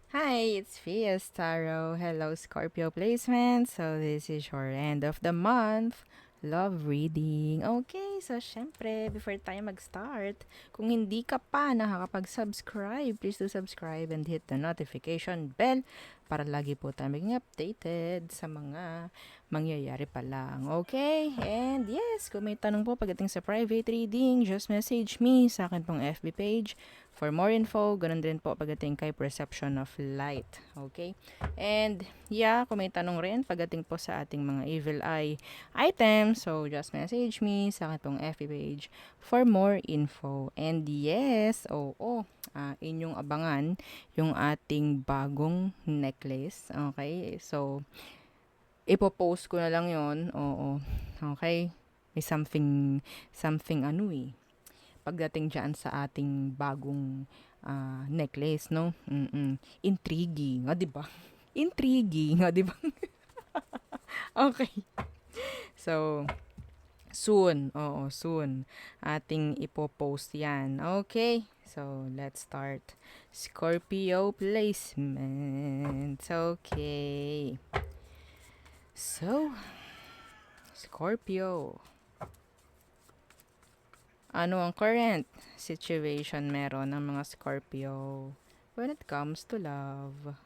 Hi, it's Fias Tarot. Hello, Scorpio placement. So, this is your end of the month love reading. Okay, so syempre, before tayo mag-start, kung hindi ka pa nakakapag-subscribe, please do subscribe and hit the notification bell para lagi po tayo maging updated sa mga mangyayari pa lang. Okay? And yes, kung may tanong po pagdating sa private reading, just message me sa akin pong FB page. For more info, ganun din po pagdating kay Perception of Light. Okay? And yeah, kung may tanong rin pagdating po sa ating mga evil eye items, so just message me sa akin pong FB page for more info. And yes, inyong abangan yung ating bagong necklace. Okay? So, ipopost ko na lang yon. Oo. Okay? May something ano eh pagdating dyan sa ating bagong necklace, no? Intriguing, di ba? Intriguing, di ba? Okay. So, soon, soon, ating ipopost yan. Okay. So, let's start. Scorpio placement. Okay. So, Scorpio. Ano ang current situation meron ng mga Scorpio when it comes to love?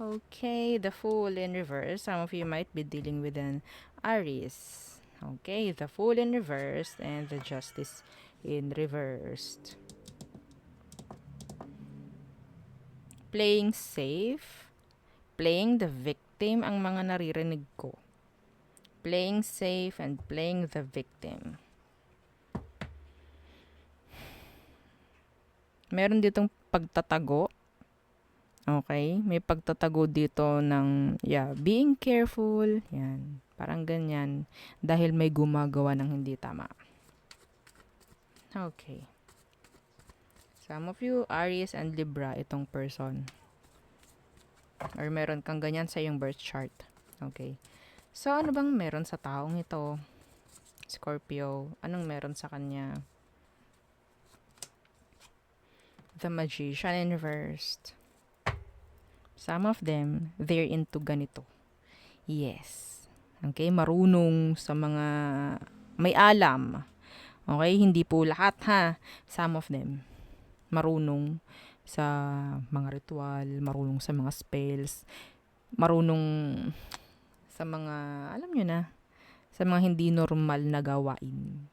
Okay, the Fool in reverse. Some of you might be dealing with an Aries. Okay, the Fool in reverse and the Justice in reversed. Playing safe, playing the victim ang mga naririnig ko. Playing safe and playing the victim. Meron ditong pagtatago. Okay? May pagtatago dito ng, being careful. Yan. Parang ganyan. Dahil may gumagawa ng hindi tama. Okay. Some of you, Aries and Libra, itong person. Or meron kang ganyan sa iyong birth chart. Okay. So, ano bang meron sa taong ito? Scorpio. Anong meron sa kanya? The Magician in reversed. Some of them, they're into ganito. Yes. Okay, marunong sa mga may alam. Okay, hindi po lahat ha. Some of them. Marunong sa mga ritual, marunong sa mga spells, marunong sa mga, alam nyo na, sa mga hindi normal na gawain.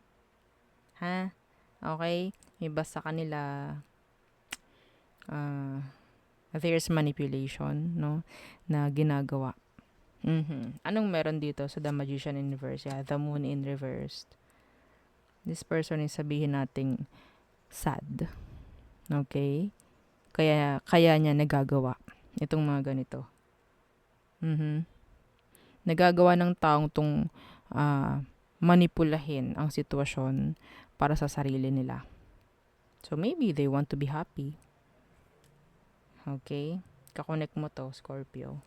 Ha? Okay? Iba sa kanila, there's manipulation, no? Na ginagawa. Anong meron dito sa The Magician in reverse? Yeah, the Moon in reversed. This person is sabihin nating sad. Okay? Kaya niya nagagawa itong mga ganito. Nagagawa ng taong tong manipulahin ang sitwasyon para sa sarili nila. So maybe they want to be happy. Okay? Kakonek mo to, Scorpio.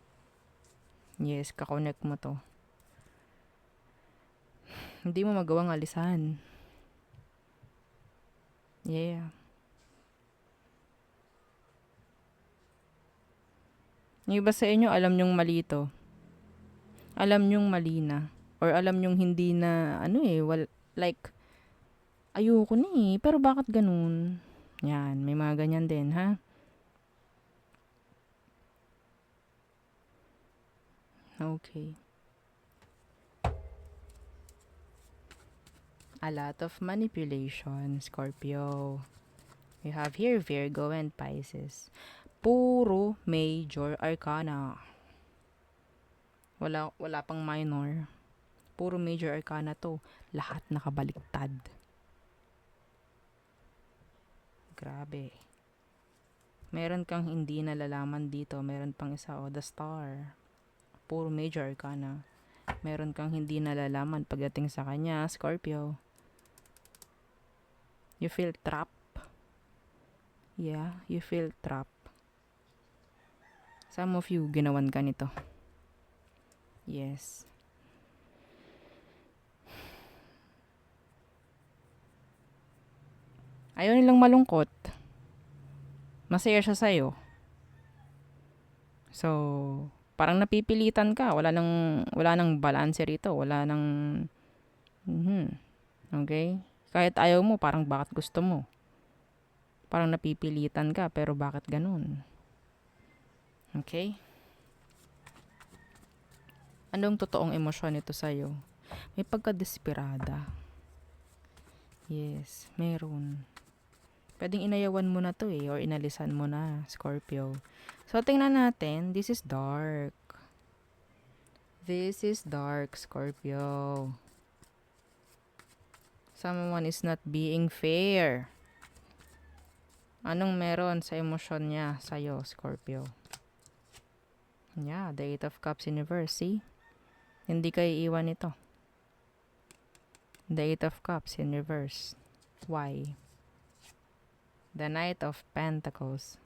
Yes, kakonek mo to. Hindi mo magawang alisan. Yeah. Yung iba sa inyo, alam nyong mali to. Alam nyong mali na. Or alam nyong hindi na, like, ayoko na eh, pero bakit ganun? Yan, may mga ganyan din, ha? Okay. A lot of manipulation, Scorpio. We have here Virgo and Pisces. Puro major arcana. Wala pang minor. Puro major arcana to. Lahat nakabaliktad. Grabe. Meron kang hindi nalalaman dito. Meron pang isa, the Star. Puro major arcana. Meron kang hindi nalalaman pagdating sa kanya, Scorpio. You feel trapped. Yeah, you feel trapped. Some of you, ginawan ka nito. Yes. Ayaw nilang malungkot. Masaya siya sa'yo. So, parang napipilitan ka. Wala nang balanse rito. Wala nang, mhm, okay? Kahit ayaw mo, parang bakit gusto mo? Parang napipilitan ka, pero bakit ganun? Okay? Anong totoong emosyon nito sa'yo? May pagka-desperada. Yes, meron. Pwedeng inayawan mo na to or inalisan mo na, Scorpio. So, tingnan natin. This is dark. This is dark, Scorpio. Someone is not being fair. Anong meron sa emosyon niya sa'yo, Scorpio? Yeah, the Eight of Cups in reverse, see? Hindi ka iiwan nito. The Eight of Cups in reverse. Why? The Knight of Pentacles.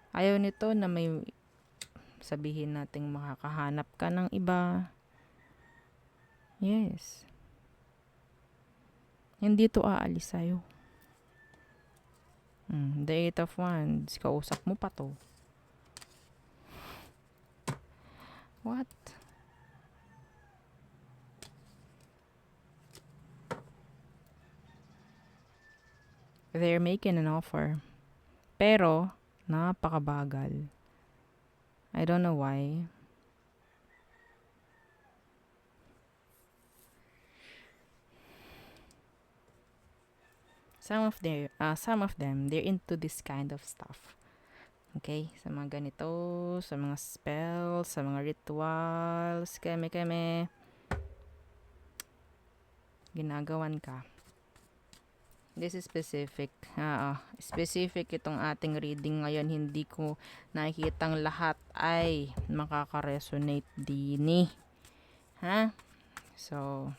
Ayaw nito na may sabihin nating makakahanap ka ng iba. Yes. Hindi to aalis sa'yo. The Eight of Wands. Kausap mo pa to. What? They're making an offer. Pero, napakabagal. I don't know why. Some of them, they're into this kind of stuff. Okay? Sa mga ganito, sa mga spells, sa mga rituals, keme-keme. Ginagawan ka. This is specific. Specific itong ating reading ngayon. Hindi ko nakikitang lahat ay makaka-resonate din. So,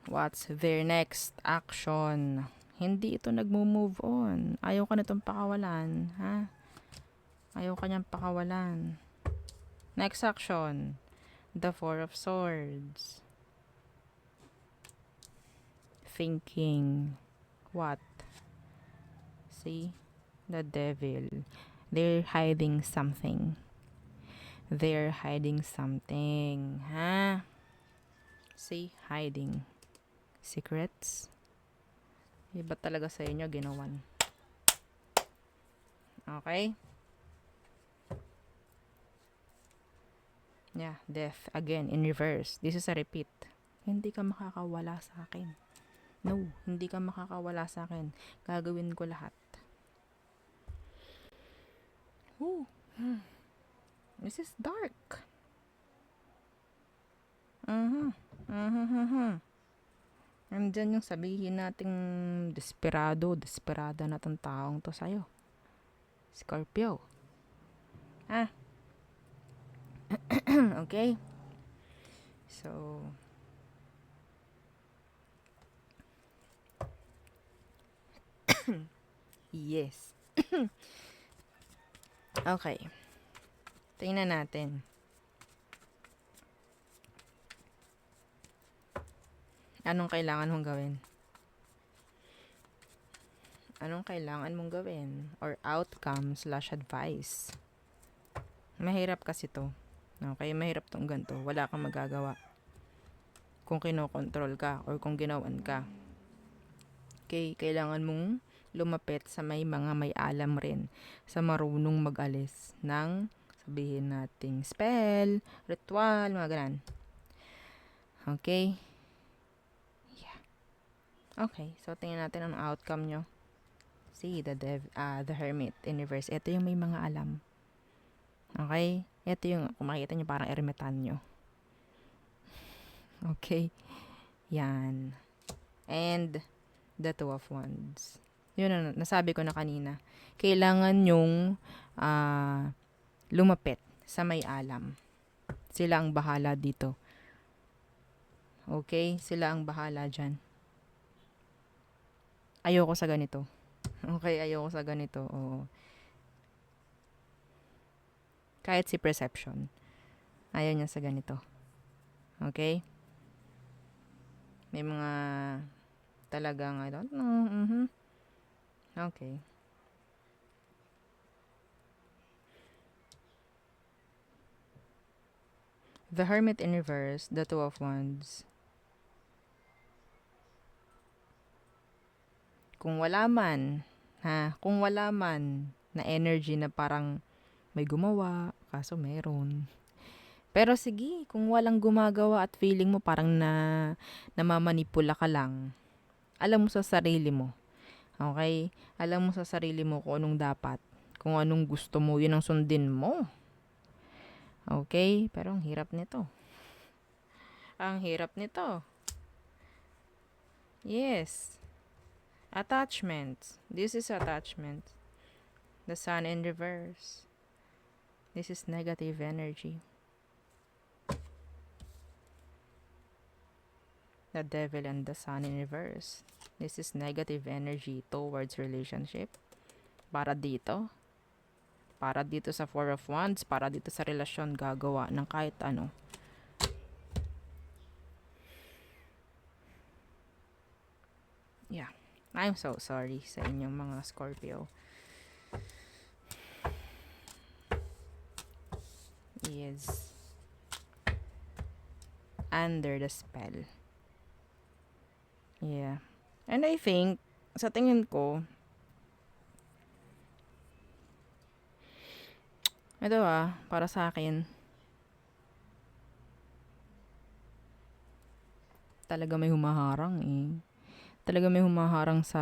what's their next action? Hindi ito nagmo-move on. Ayaw ka na itong pakawalan. Ayaw ka niyang pakawalan. Next action. The Four of Swords. Thinking. What? See? The Devil. They're hiding something. They're hiding something. See? Hiding. Secrets. Iba talaga sa inyo ginawan. Okay? Yeah, death. Again, in reverse. This is a repeat. Hindi ka makakawala sa akin. No, hindi ka makakawala sa akin. Gagawin ko lahat. This is dark. Andyan yung sabihin nating desperada na tong taong to sa'yo. Scorpio. Okay? So, yes. Okay. Tingnan natin. Anong kailangan mong gawin? Anong kailangan mong gawin? Or outcome/advice. Mahirap kasi to. Okay, mahirap tong ganito. Wala kang magagawa. Kung kinokontrol ka or kung ginawan ka. Okay, kailangan mong lumapit sa may mga may alam rin. Sa marunong mag-alis ng sabihin nating spell, ritual, mga ganan. Okay? Okay, so tingnan natin ang outcome nyo. See, the Hermit in reverse. Ito yung may mga alam. Okay? Ito yung, kung makikita nyo, parang ermitanyo. Okay? Yan. And, the Two of Wands. Yun na, nasabi ko na kanina. Kailangan yung lumapit sa may alam. Sila ang bahala dito. Okay? Sila ang bahala dyan. Ayoko sa ganito. Okay, ayoko sa ganito. Oo. Kahit si Perception. Ayaw niya sa ganito. Okay? May mga talagang, I don't know. Okay. The Hermit in reverse, the Two of Wands. Kung wala man, kung wala man na energy na parang may gumawa, kaso meron. Pero sige, kung walang gumagawa at feeling mo parang namamanipula ka lang, alam mo sa sarili mo. Okay? Alam mo sa sarili mo kung anong dapat. Kung anong gusto mo, yun ang sundin mo. Okay? Pero ang hirap nito. Ang hirap nito. Yes. Attachment. This is attachment. The Sun in reverse. This is negative energy. The Devil and the Sun in reverse. This is negative energy towards relationship. Para dito. Para dito sa Four of Wands. Para dito sa relasyon gagawa ng kahit ano. Yeah. I'm so sorry sa inyong mga Scorpio. Yes. Under the spell. Yeah. And I think, sa tingin ko, ito para sa akin, talaga may humaharang eh. Talaga may humaharang sa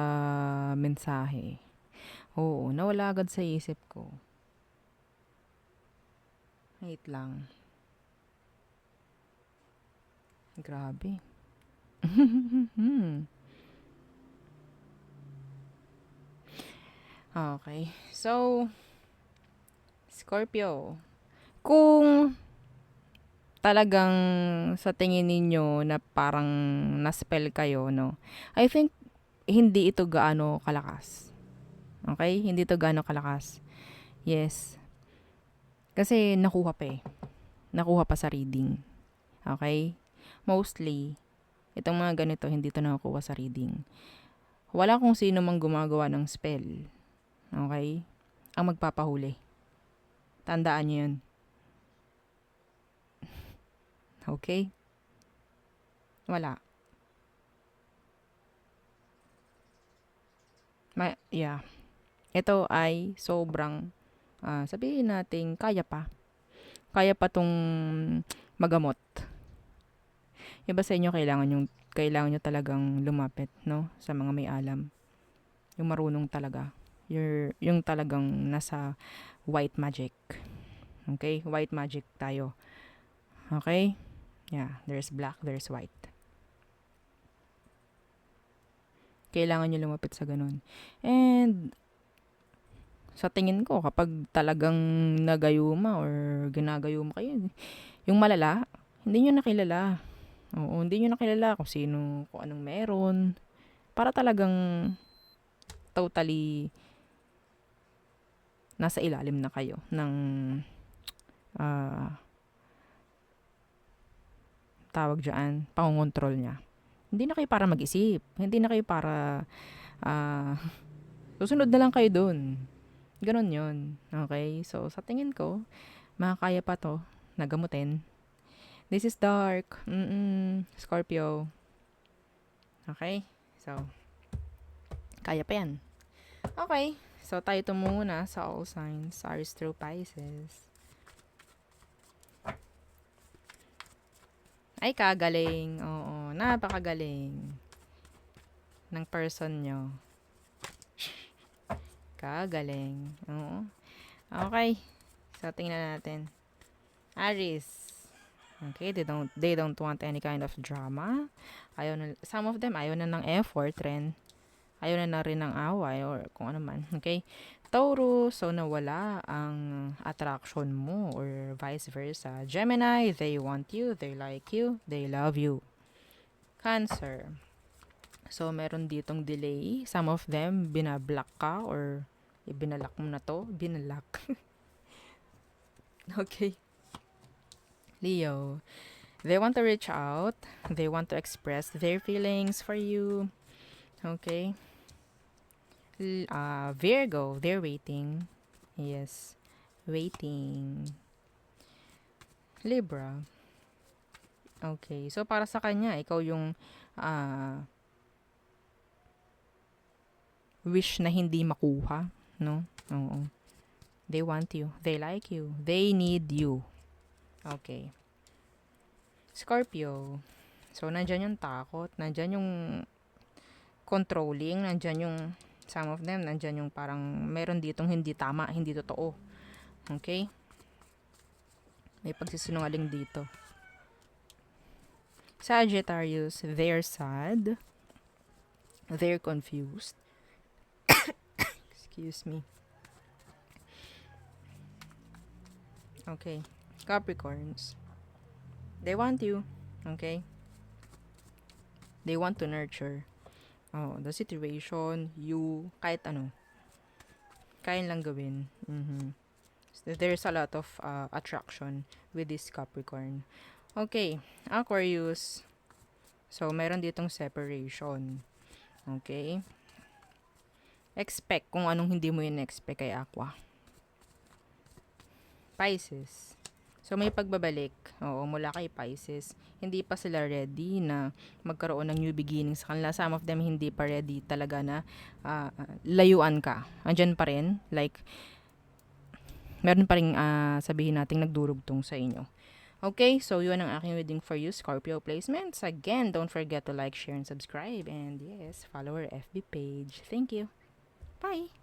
mensahe. Oo, nawala agad sa isip ko. Wait lang. Grabe. Okay. So, Scorpio, kung talagang sa tingin ninyo na parang na-spell kayo, no? I think hindi ito gaano kalakas. Okay? Hindi ito gaano kalakas. Yes. Kasi nakuha pa eh. Nakuha pa sa reading. Okay? Mostly, itong mga ganito, hindi ito nakukuha sa reading. Wala kung sino mang gumagawa ng spell. Okay? Ang magpapahuli. Tandaan nyo yun. Okay? Wala. Yeah. Ito ay sobrang, sabihin natin, kaya pa. Kaya pa tong magamot. Iba sa inyo, kailangan nyo talagang lumapit, no? Sa mga may alam. Yung marunong talaga. Yung talagang nasa white magic. Okay? White magic tayo. Okay? Yeah. There's black, there's white. Kailangan nyo lumapit sa ganun. And, sa tingin ko, kapag talagang nagayuma or ginagayuma kayo, yung malala, hindi nyo nakilala. Oo, hindi nyo nakilala kung sino, kung anong meron. Para talagang totally nasa ilalim na kayo ng tawag dyan, pangongontrol niya. Hindi na kayo para mag-isip. Hindi na kayo para susunod na lang kayo dun. Ganon yun. Okay? So, sa tingin ko, makakaya pa to nagamutin. This is dark. Scorpio. Okay? So, kaya pa yan. Okay. So, tayo to muna sa all signs. Aries through Pisces. Ay, kagaling. Oo, napakagaling ng person nyo. Kagaling. Oo. Okay. So, tingnan natin. Aries. Okay, they don't want any kind of drama. Some of them ayaw na ng effort rin. Ayaw na rin ng away or kung ano man. Okay? Taurus, so nawala ang attraction mo or vice versa. Gemini, they want you, they like you, they love you. Cancer. So, meron ditong delay. Some of them, binablock ka or ibinalak mo na to. Binalak. Okay. Leo. They want to reach out. They want to express their feelings for you. Okay. Virgo, they're waiting. Yes. Waiting. Libra. Okay. So, para sa kanya, ikaw yung ah, wish na hindi makuha, no? Oo. They want you. They like you. They need you. Okay. Scorpio. So, nandyan yung takot. Nandyan yung controlling. Nandyan yung, some of them, nandyan yung parang meron ditong hindi tama, hindi totoo. Okay? May pagsisinungaling dito. Sagittarius, they're sad. They're confused. Excuse me. Okay. Capricorns, they want you. Okay? They want to nurture. Oh, the situation, you, kahit ano, kaya lang gawin. So, there's a lot of attraction with this Capricorn. Okay, Aquarius. So, meron ditong separation. Okay? Expect kung anong hindi mo in-expect kay Aqua. Pisces. So, may pagbabalik. Oo, mula kay Pisces. Hindi pa sila ready na magkaroon ng new beginning sa kanila. Some of them hindi pa ready talaga na layuan ka. Andyan pa rin. Like, meron pa rin sabihin natin nagdurugtong sa inyo. Okay, so yun ang aking reading for you, Scorpio placements. Again, don't forget to like, share, and subscribe. And yes, follow our FB page. Thank you. Bye!